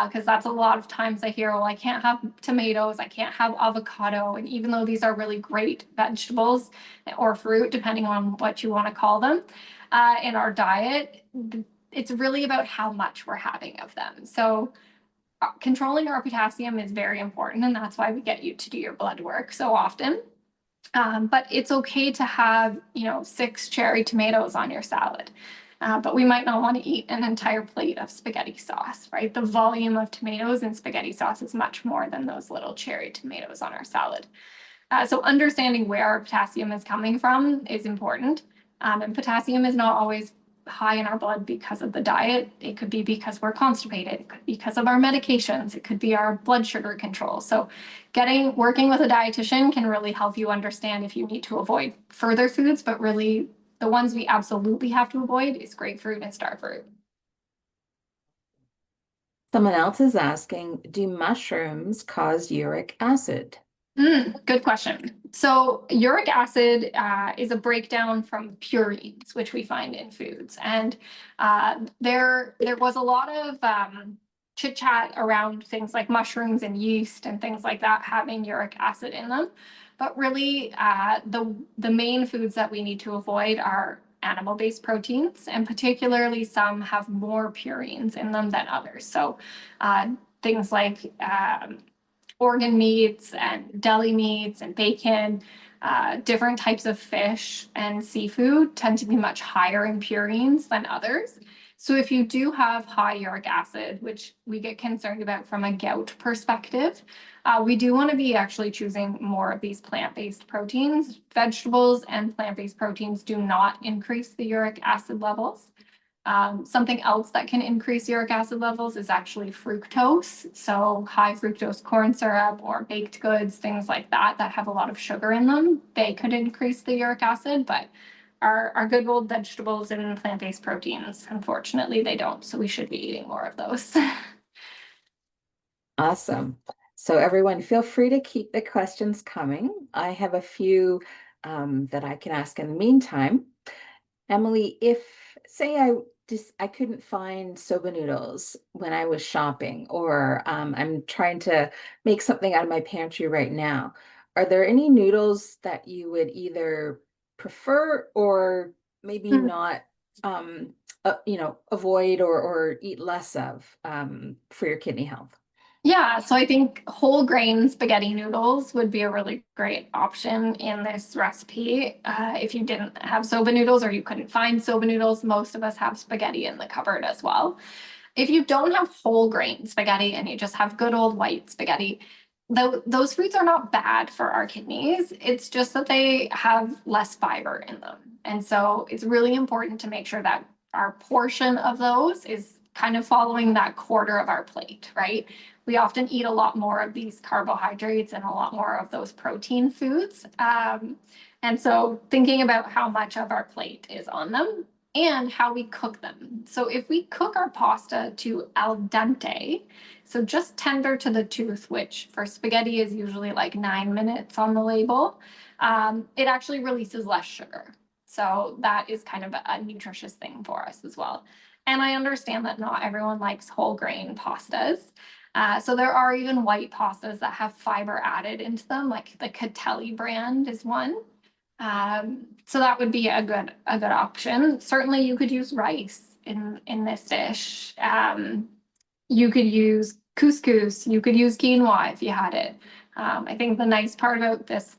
Speaker 2: because that's a lot of times I hear, well, I can't have tomatoes, I can't have avocado. And even though these are really great vegetables or fruit, depending on what you want to call them, in our diet, it's really about how much we're having of them. So controlling our potassium is very important, and that's why we get you to do your blood work so often. But it's okay to have, 6 cherry tomatoes on your salad. But we might not want to eat an entire plate of spaghetti sauce, right? The volume of tomatoes in spaghetti sauce is much more than those little cherry tomatoes on our salad. So understanding where our potassium is coming from is important. And potassium is not always high in our blood because of the diet. It could be because we're constipated. It could be because of our medications. It could be our blood sugar control. So working with a dietitian can really help you understand if you need to avoid further foods, but really the ones we absolutely have to avoid is grapefruit and star fruit.
Speaker 1: Someone else is asking, do mushrooms cause uric acid?
Speaker 2: Good question. So uric acid is a breakdown from purines, which we find in foods. And there was a lot of chit chat around things like mushrooms and yeast and things like that having uric acid in them. But really, the main foods that we need to avoid are animal-based proteins, and particularly some have more purines in them than others. So things like organ meats and deli meats and bacon, different types of fish and seafood tend to be much higher in purines than others. So if you do have high uric acid, which we get concerned about from a gout perspective, we do want to be actually choosing more of these plant-based proteins. Vegetables and plant-based proteins do not increase the uric acid levels. Something else that can increase uric acid levels is actually fructose. So high fructose corn syrup or baked goods, things like that, that have a lot of sugar in them, they could increase the uric acid, but our good old vegetables and plant-based proteins, unfortunately, they don't. So we should be eating more of those.
Speaker 1: Awesome. So everyone, feel free to keep the questions coming. I have a few that I can ask in the meantime. Emily, if say I couldn't find soba noodles when I was shopping, or I'm trying to make something out of my pantry right now, are there any noodles that you would either prefer or maybe not avoid or eat less of for your kidney health?
Speaker 2: Yeah, so I think whole grain spaghetti noodles would be a really great option in this recipe. If you didn't have soba noodles or you couldn't find soba noodles, most of us have spaghetti in the cupboard as well. If you don't have whole grain spaghetti and you just have good old white spaghetti, those foods are not bad for our kidneys. It's just that they have less fiber in them. And so it's really important to make sure that our portion of those is kind of following that quarter of our plate, right? We often eat a lot more of these carbohydrates and a lot more of those protein foods. And so thinking about how much of our plate is on them and how we cook them. So if we cook our pasta to al dente, so just tender to the tooth, which for spaghetti is usually like 9 minutes on the label, it actually releases less sugar. So that is kind of a nutritious thing for us as well. And I understand that not everyone likes whole grain pastas. So there are even white pastas that have fiber added into them, like the Catelli brand is one. So that would be a good option. Certainly, you could use rice in this dish. You could use couscous. You could use quinoa if you had it. I think the nice part about this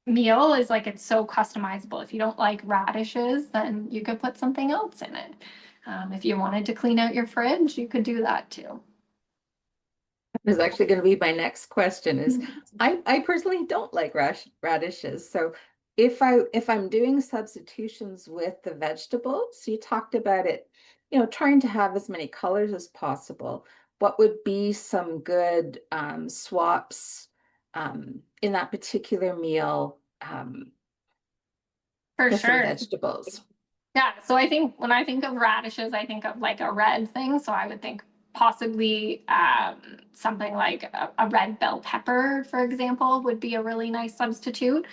Speaker 2: meal is like it's so customizable. If you don't like radishes, then you could put something else in it. If you wanted to clean out your fridge, you could do that too.
Speaker 1: Is actually going to be my next question is I personally don't like radishes. So if I'm doing substitutions with the vegetables, you talked about it, trying to have as many colors as possible. What would be some good swaps in that particular meal
Speaker 2: For
Speaker 1: for some
Speaker 2: sure.
Speaker 1: vegetables?
Speaker 2: Yeah, so I think when I think of radishes, I think of like a red thing. So I would think possibly something like a red bell pepper, for example, would be a really nice substitute.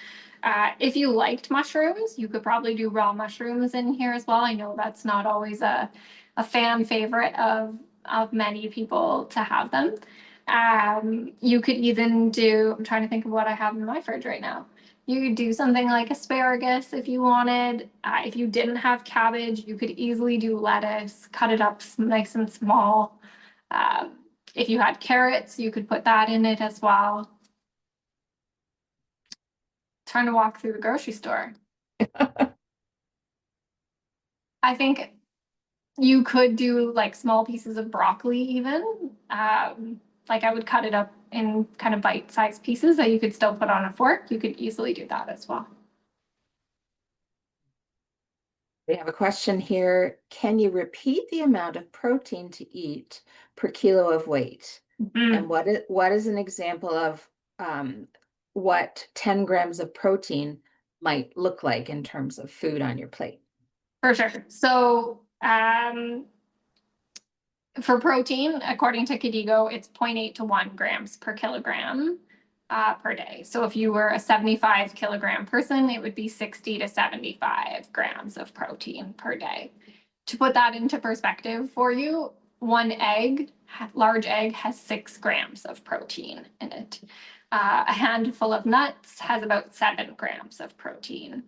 Speaker 2: If you liked mushrooms, you could probably do raw mushrooms in here as well. I know that's not always a fan favorite of many people to have them. You could even do, I'm trying to think of what I have in my fridge right now. You could do something like asparagus if you wanted. If you didn't have cabbage, you could easily do lettuce, cut it up nice and small. Um, if you had carrots, you could put that in it as well. Trying to walk through the grocery store. I think you could do like small pieces of broccoli even. Like I would cut it up in kind of bite-sized pieces that you could still put on a fork. You could easily do that as well.
Speaker 1: We have a question here. Can you repeat the amount of protein to eat per kilo of weight? And
Speaker 2: Mhm.
Speaker 1: what is an example of what 10 grams of protein might look like in terms of food on your plate?
Speaker 2: For sure. So for protein, according to Kadigo, it's 0.8 to 1 grams per kilogram per day. So if you were a 75 kilogram person, it would be 60 to 75 grams of protein per day. To put that into perspective for you, one egg, large egg, has 6 grams of protein in it. A handful of nuts has about 7 grams of protein.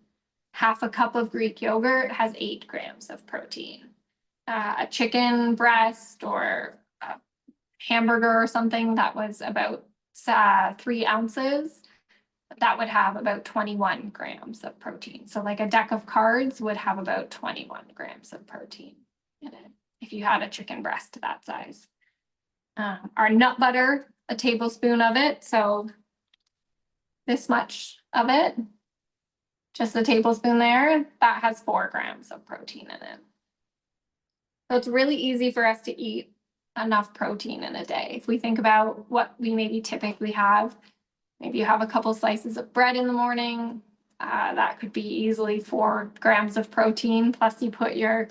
Speaker 2: Half a cup of Greek yogurt has 8 grams of protein. A chicken breast or a hamburger or something that was about 3 ounces, that would have about 21 grams of protein. So like a deck of cards would have about 21 grams of protein in it if you had a chicken breast that size. Our nut butter, a tablespoon of it. So this much of it, just a tablespoon there, that has 4 grams of protein in it. So it's really easy for us to eat enough protein in a day. If we think about what we maybe typically have, maybe you have a couple slices of bread in the morning, that could be easily 4 grams of protein. Plus you put your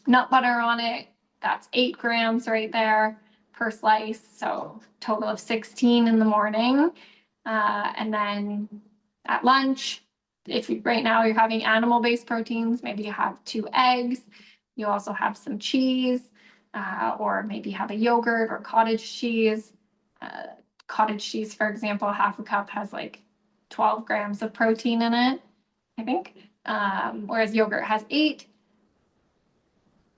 Speaker 2: nut butter on it, that's 8 grams right there per slice. So total of 16 in the morning. And then at lunch, if you, right now you're having animal-based proteins, maybe you have 2 eggs. You also have some cheese, or maybe have a yogurt or cottage cheese. Cottage cheese, for example, half a cup has like 12 grams of protein in it, I think. Whereas yogurt has 8.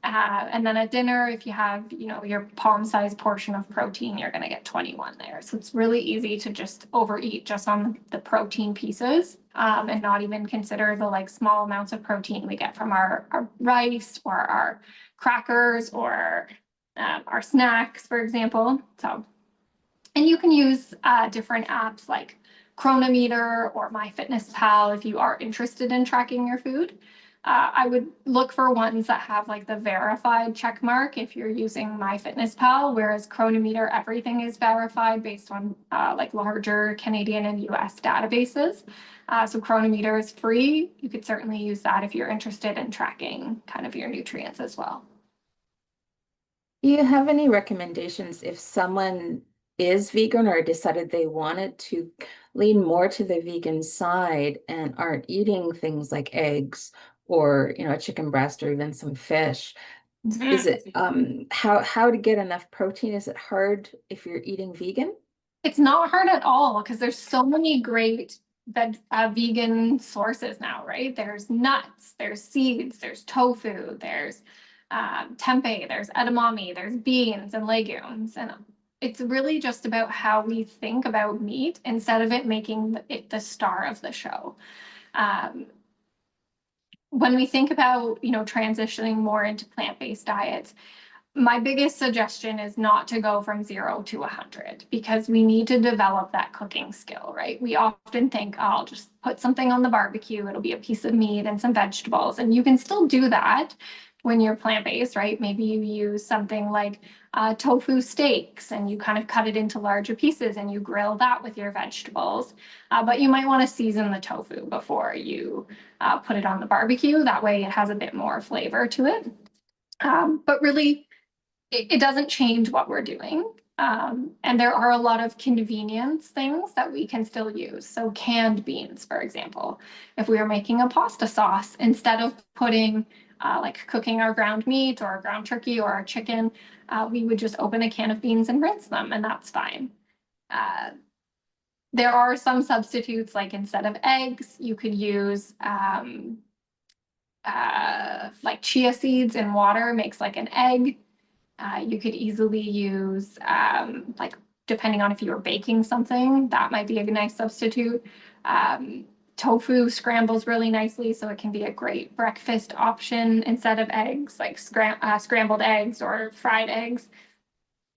Speaker 2: And then at dinner, if you have, your palm-sized portion of protein, you're going to get 21 there. So it's really easy to just overeat just on the protein pieces, and not even consider the like small amounts of protein we get from our rice or our crackers or our snacks, for example. So, and you can use different apps like Chronometer or MyFitnessPal if you are interested in tracking your food. I would look for ones that have like the verified check mark if you're using MyFitnessPal, whereas Chronometer, everything is verified based on like larger Canadian and US databases. So Chronometer is free. You could certainly use that if you're interested in tracking kind of your nutrients as well.
Speaker 1: Do you have any recommendations if someone is vegan or decided they wanted to lean more to the vegan side and aren't eating things like eggs or, a chicken breast or even some fish? Is it how to get enough protein? Is it hard if you're eating vegan?
Speaker 2: It's not hard at all because there's so many great vegan sources now, right? There's nuts, there's seeds, there's tofu, there's tempeh, there's edamame, there's beans and legumes, and it's really just about how we think about meat instead of it making it the star of the show. Um, when we think about, transitioning more into plant-based diets, my biggest suggestion is not to go from 0 to 100 because we need to develop that cooking skill, right? We often think, oh, I'll just put something on the barbecue, it'll be a piece of meat and some vegetables. And you can still do that when you're plant-based, right? Maybe you use something like tofu steaks and you kind of cut it into larger pieces and you grill that with your vegetables. But you might want to season the tofu before you put it on the barbecue. That way it has a bit more flavor to it. But really, it doesn't change what we're doing. And there are a lot of convenience things that we can still use. So canned beans, for example, if we were making a pasta sauce, instead of putting like cooking our ground meat or ground turkey or our chicken, we would just open a can of beans and rinse them, and that's fine. There are some substitutes, like instead of eggs, you could use like chia seeds in water, makes like an egg. You could easily use, like, depending on if you were baking something, that might be a nice substitute. Tofu scrambles really nicely, so it can be a great breakfast option instead of eggs, like scrambled eggs or fried eggs.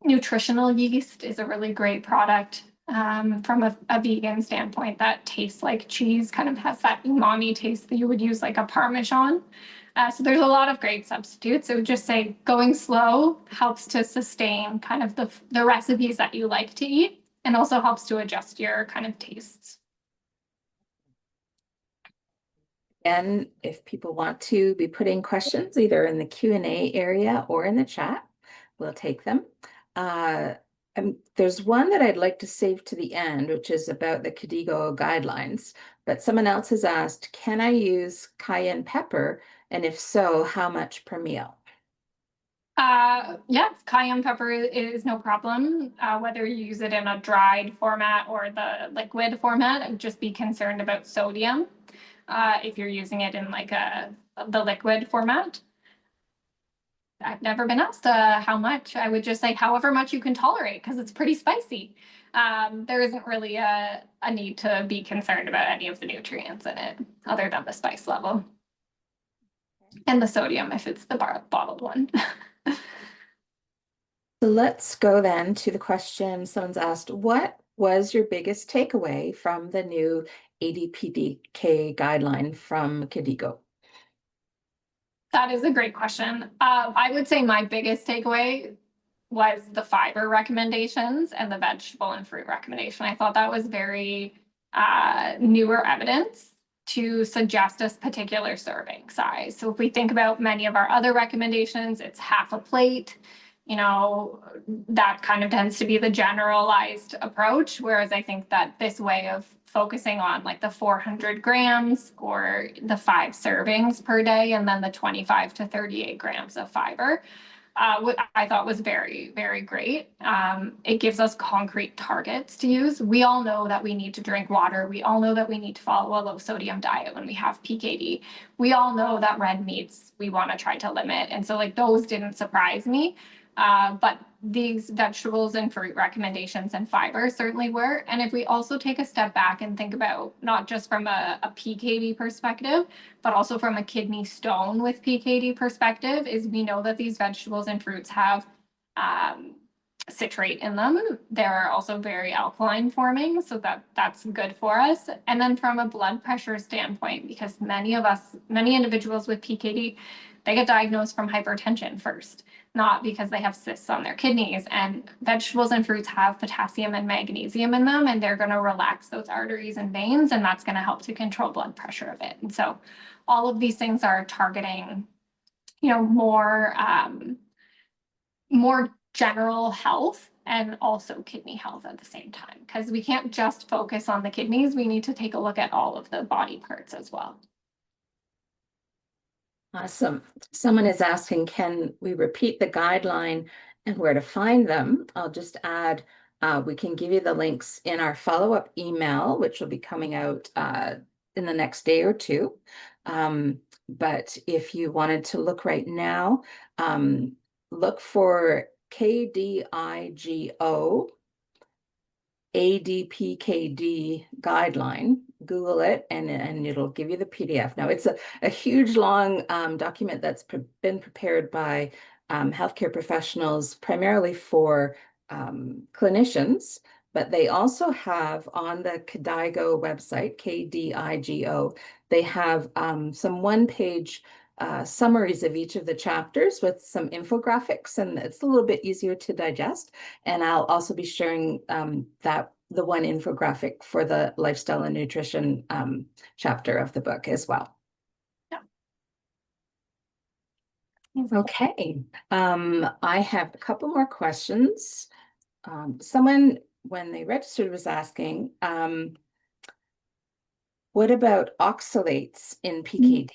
Speaker 2: Nutritional yeast is a really great product from a vegan standpoint that tastes like cheese, kind of has that umami taste that you would use like a Parmesan. So there's a lot of great substitutes. I would just say going slow helps to sustain kind of the recipes that you like to eat, and also helps to adjust your kind of tastes.
Speaker 1: And if people want to be putting questions either in the Q&A area or in the chat, we'll take them. There's one that I'd like to save to the end, which is about the KDIGO guidelines. But someone else has asked, can I use cayenne pepper? And if so, how much per meal?
Speaker 2: Yeah, cayenne pepper is no problem, whether you use it in a dried format or the liquid format. I'd just be concerned about sodium if you're using it in like the liquid format. I've never been asked how much. I would just say however much you can tolerate because it's pretty spicy. There isn't really a need to be concerned about any of the nutrients in it other than the spice level and the sodium if it's the bottled one.
Speaker 1: So let's go then to the question someone's asked, what was your biggest takeaway from the new ADPDK guideline from KDIGO?
Speaker 2: That is a great question. I would say my biggest takeaway was the fiber recommendations and the vegetable and fruit recommendation. I thought that was very newer evidence to suggest a particular serving size. So if we think about many of our other recommendations, it's half a plate. That kind of tends to be the generalized approach. Whereas I think that this way of focusing on like the 400 grams or the 5 servings per day, and then the 25 to 38 grams of fiber, I thought was very, very great. It gives us concrete targets to use. We all know that we need to drink water. We all know that we need to follow a low sodium diet when we have PKD. We all know that red meats we want to try to limit. And so like those didn't surprise me. But these vegetables and fruit recommendations and fiber certainly were. And if we also take a step back and think about not just from a PKD perspective, but also from a kidney stone with PKD perspective, is we know that these vegetables and fruits have citrate in them. They're also very alkaline forming, so that's good for us. And then from a blood pressure standpoint, because many individuals with PKD, they get diagnosed from hypertension first, not because they have cysts on their kidneys. And vegetables and fruits have potassium and magnesium in them, and they're going to relax those arteries and veins, and that's going to help to control blood pressure a bit. And so all of these things are targeting, more general health and also kidney health at the same time, because we can't just focus on the kidneys. We need to take a look at all of the body parts as well.
Speaker 1: Awesome. Someone is asking, can we repeat the guideline and where to find them? I'll just add, we can give you the links in our follow-up email, which will be coming out in the next day or two. But if you wanted to look right now, look for KDIGO ADPKD guideline. Google it and it'll give you the PDF. Now, it's a huge, long document that's been prepared by healthcare professionals, primarily for clinicians, but they also have on the KDIGO website, KDIGO, they have some one-page summaries of each of the chapters with some infographics, and it's a little bit easier to digest. And I'll also be sharing the one infographic for the lifestyle and nutrition chapter of the book as well.
Speaker 2: Yeah.
Speaker 1: Okay, I have a couple more questions. Someone, when they registered, was asking, what about oxalates in PKD?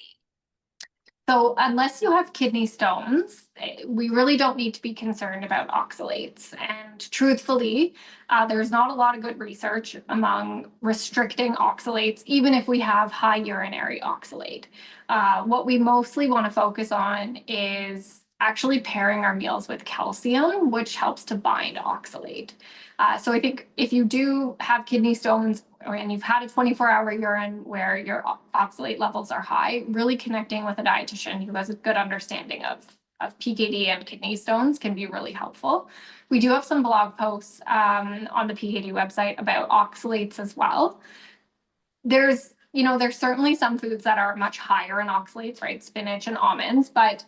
Speaker 2: So unless you have kidney stones, we really don't need to be concerned about oxalates. And truthfully, there's not a lot of good research among restricting oxalates, even if we have high urinary oxalate. What we mostly want to focus on is actually pairing our meals with calcium, which helps to bind oxalate. So I think if you do have kidney stones and you've had a 24-hour urine where your oxalate levels are high, really connecting with a dietitian who has a good understanding of PKD and kidney stones can be really helpful. We do have some blog posts on the PKD website about oxalates as well. There's certainly some foods that are much higher in oxalates, right? Spinach and almonds, but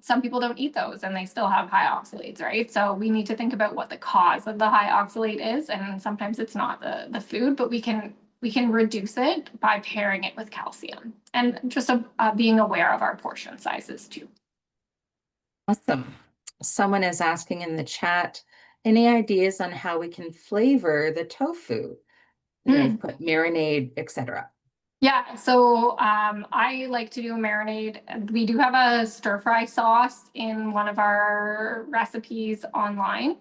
Speaker 2: some people don't eat those and they still have high oxalates, right? So we need to think about what the cause of the high oxalate is. And sometimes it's not the food, but we can reduce it by pairing it with calcium and just being aware of our portion sizes too.
Speaker 1: Awesome. Someone is asking in the chat, any ideas on how we can flavor the tofu? They've put marinade, etc.
Speaker 2: Yeah, so I like to do a marinade. We do have a stir fry sauce in one of our recipes online,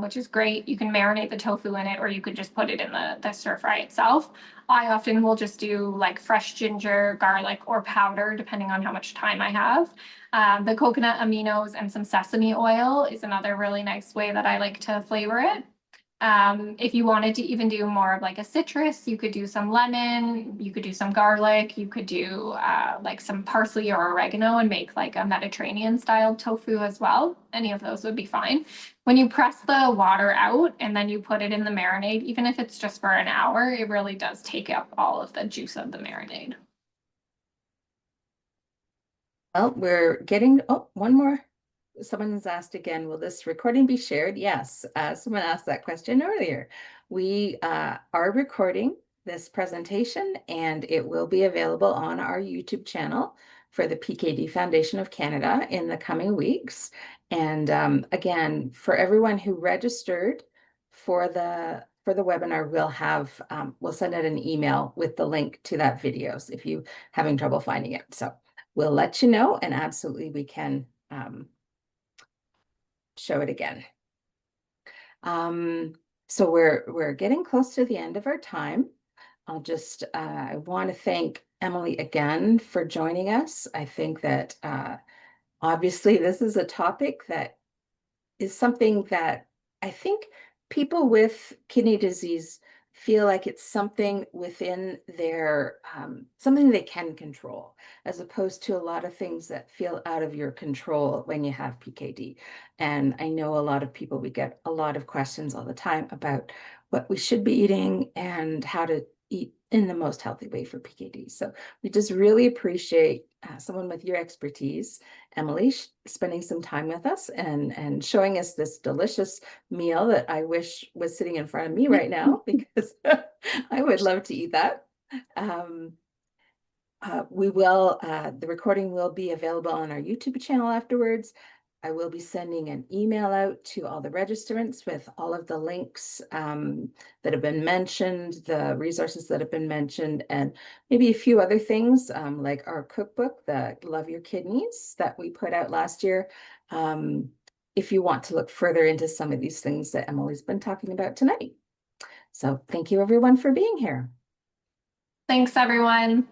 Speaker 2: which is great. You can marinate the tofu in it, or you could just put it in the stir fry itself. I often will just do like fresh ginger, garlic, or powder, depending on how much time I have. The coconut aminos and some sesame oil is another really nice way that I like to flavor it. If you wanted to even do more of like a citrus, you could do some lemon, you could do some garlic, you could do like some parsley or oregano and make like a Mediterranean style tofu as well. Any of those would be fine. When you press the water out and then you put it in the marinade, even if it's just for an hour, it really does take up all of the juice of the marinade.
Speaker 1: Well, we're getting, oh, one more. Someone's asked again, will this recording be shared? Yes, someone asked that question earlier. We are recording this presentation and it will be available on our YouTube channel for the PKD Foundation of Canada in the coming weeks. And again, for everyone who registered for the webinar, we'll send out an email with the link to that video if you're having trouble finding it. So we'll let you know, and absolutely we can show it again. So we're getting close to the end of our time. I want to thank Emily again for joining us. I think that obviously this is a topic that is something that I think people with kidney disease feel like it's something within their, something they can control, as opposed to a lot of things that feel out of your control when you have PKD. And I know a lot of people, we get a lot of questions all the time about what we should be eating and how to eat in the most healthy way for PKD. So we just really appreciate someone with your expertise, Emily, spending some time with us and showing us this delicious meal that I wish was sitting in front of me right now, because I would love to eat that. The recording will be available on our YouTube channel afterwards. I will be sending an email out to all the registrants with all of the links that have been mentioned, the resources that have been mentioned, and maybe a few other things like our cookbook, the Love Your Kidneys, that we put out last year. If you want to look further into some of these things that Emily's been talking about tonight. So thank you everyone for being here.
Speaker 2: Thanks, everyone.